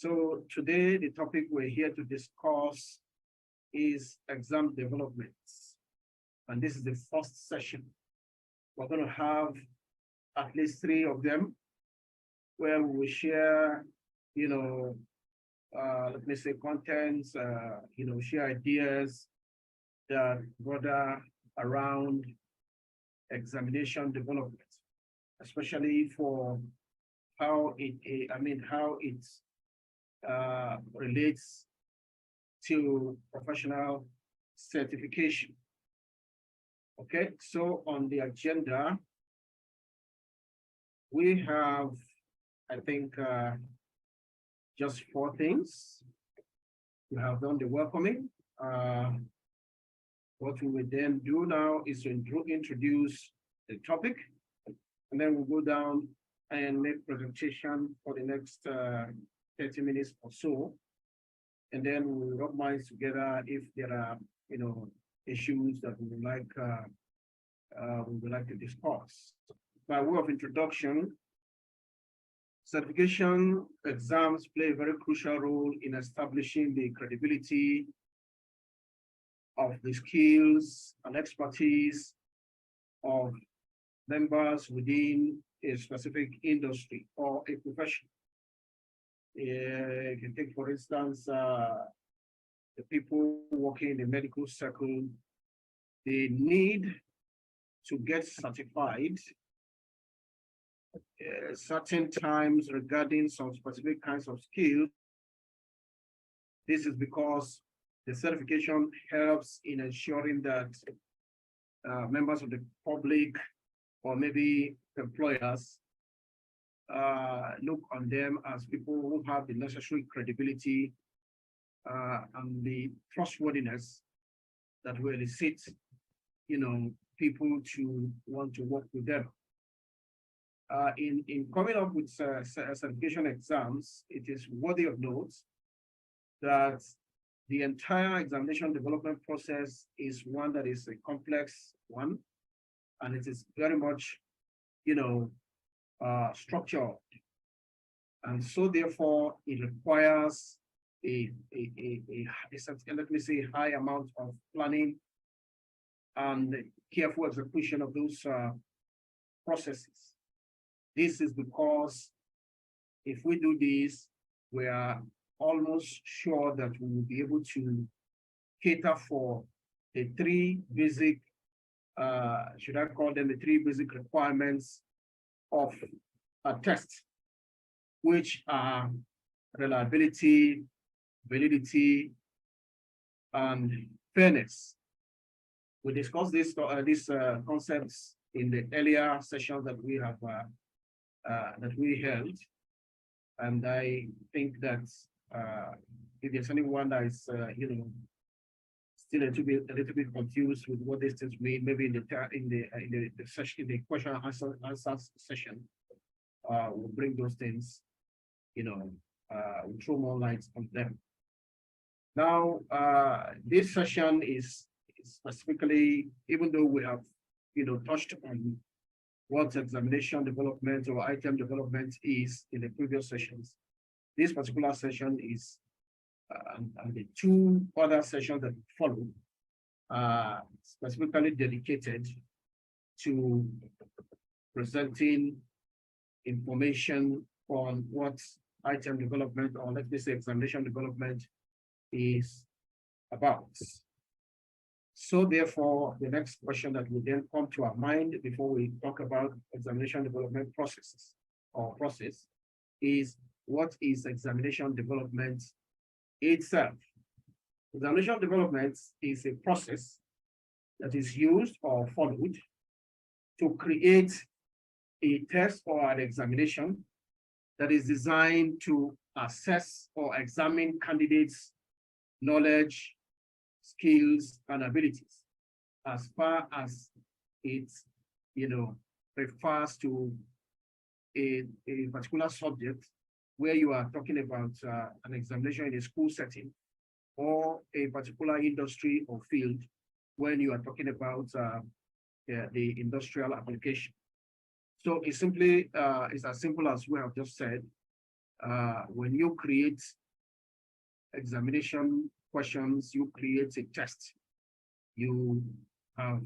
So today, the topic we're here to discuss is exam developments. And this is the first session. We're going to have at least 3 of them where we will share, let me say contents, share ideas that border around examination development, especially for how it relates to professional certification. Okay, so on the agenda, we have, I think, just 4 things. We have done the welcoming. What we will then do now is to introduce the topic, and then we'll go down and make presentation for the next 30 minutes or so. And then we'll rub minds together if there are, issues that we would like to discuss. By way of introduction, certification exams play a very crucial role in establishing the credibility of the skills and expertise of members within a specific industry or a profession. You can take, for instance, the people working in the medical circle, they need to get certified certain times regarding some specific kinds of skills. This is because the certification helps in ensuring that members of the public or maybe employers look on them as people who have the necessary credibility and the trustworthiness that will elicit, people to want to work with them. In coming up with certification exams, it is worthy of note that the entire examination development process is one that is a complex one, and it is very much, structured. And so therefore, it requires let me say, high amount of planning and careful execution of those processes. This is because if we do this, we are almost sure that we will be able to cater for the 3 basic, should I call them the 3 basic requirements of a test, which are reliability, validity, and fairness. We discussed these concepts in the earlier sessions that we have held, and I think that if there's anyone that is still a little bit confused with what these things mean, maybe in the session, in the question and answer session, we'll bring those things, we'll throw more light on them. Now, this session is specifically, even though we have, touched on what examination development or item development is in the previous sessions, this particular session is, and the 2 other sessions that follow, specifically dedicated to presenting information on what item development, or let me say examination development, is about. So therefore, the next question that will then come to our mind before we talk about examination development processes or process is, what is examination development itself? Examination development is a process that is used or followed to create a test or an examination that is designed to assess or examine candidates' knowledge, skills, and abilities, as far as it, refers to a particular subject where you are talking about an examination in a school setting, or a particular industry or field when you are talking about the industrial application. So it's simply, it's as simple as we have just said, when you create examination questions, you create a test. You have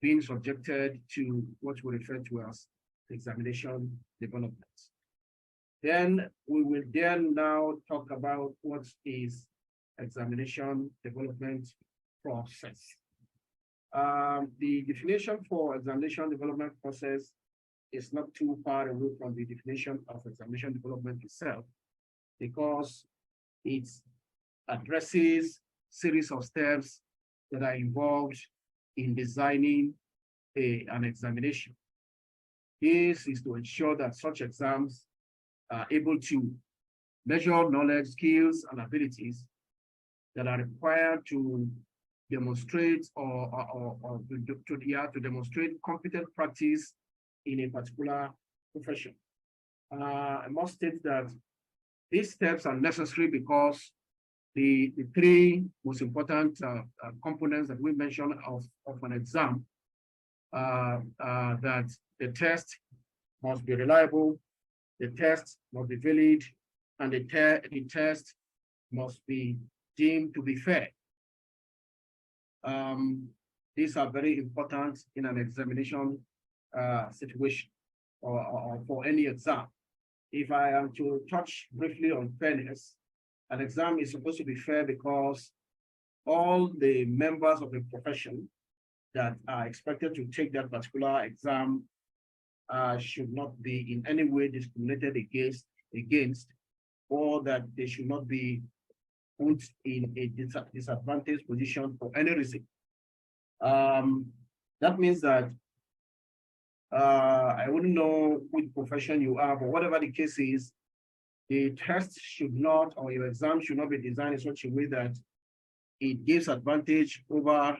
been subjected to what we refer to as examination development. Then we will then now talk about what is examination development process. The definition for examination development process is not too far away from the definition of examination development itself, because it addresses series of steps that are involved in designing an examination. This is to ensure that such exams are able to measure knowledge, skills, and abilities that are required to demonstrate to demonstrate competent practice in a particular profession. I must state that these steps are necessary because the three most important components that we mentioned of an exam that the test must be reliable, the test must be valid, and the test must be deemed to be fair. These are very important in an examination situation or for any exam. If I am to touch briefly on fairness, an exam is supposed to be fair because all the members of the profession that are expected to take that particular exam should not be in any way discriminated against, or that they should not be put in a disadvantaged position for any reason. That means that I wouldn't know which profession you are, but whatever the case is, the test should not, or your exam should not be designed in such a way that it gives advantage over,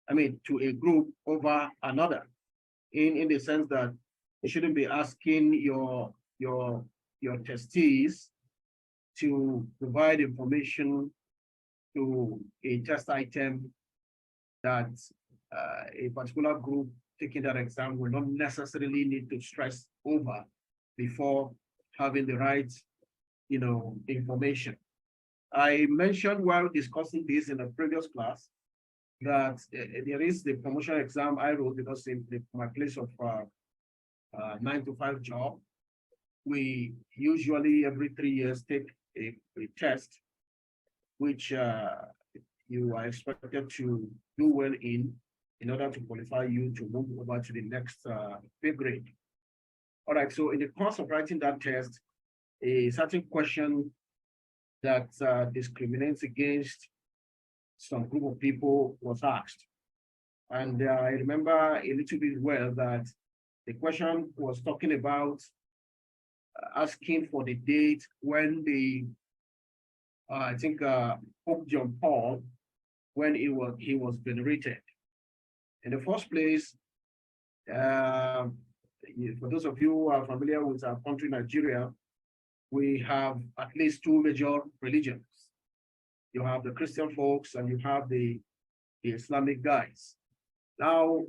to a group over another, in the sense that you shouldn't be asking your testees to provide information to a test item that a particular group taking that exam will not necessarily need to stress over before having the right, information. I mentioned while discussing this in a previous class that there is the promotion exam I wrote because in my place of 9-to-5 job, we usually every 3 years take a test, which you are expected to do well in order to qualify you to move over to the next pay grade. All right, so in the course of writing that test, a certain question that discriminates against some group of people was asked. And I remember a little bit well that the question was talking about asking for the date when I think Pope John Paul, when he was venerated. In the first place, for those of you who are familiar with our country, Nigeria, we have at least two major religions. You have the Christian folks and you have the Islamic guys. Now,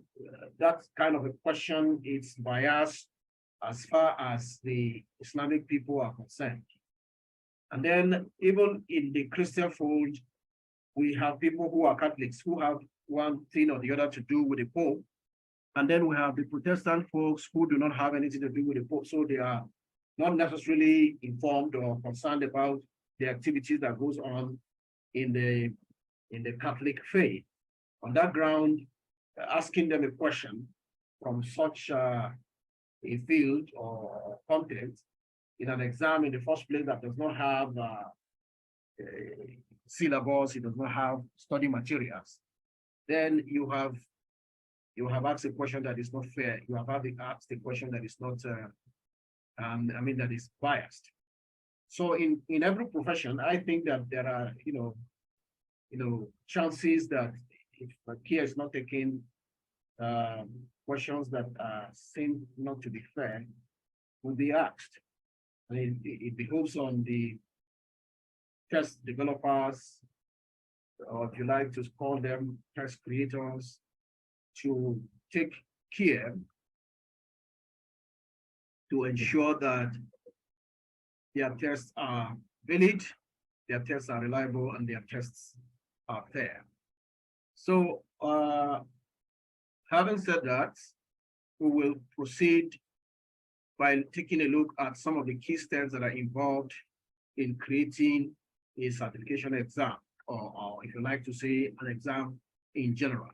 that kind of a question is biased as far as the Islamic people are concerned. And then even in the Christian fold, we have people who are Catholics who have one thing or the other to do with the Pope. And then we have the Protestant folks who do not have anything to do with the Pope. So they are not necessarily informed or concerned about the activities that goes on in the Catholic faith. On that ground, asking them a question from such a field or content in an exam in the first place that does not have syllabus, it does not have study materials, then you have asked a question that is not fair. You have asked a question that is not, that is biased. So in every profession, I think that there are, chances that if care is not taken, questions that seem not to be fair will be asked. It behoves on the test developers, or if you like to call them test creators, to take care to ensure that their tests are valid, their tests are reliable, and their tests are fair. So having said that, we will proceed by taking a look at some of the key steps that are involved in creating a certification exam, or if you like to say an exam in general.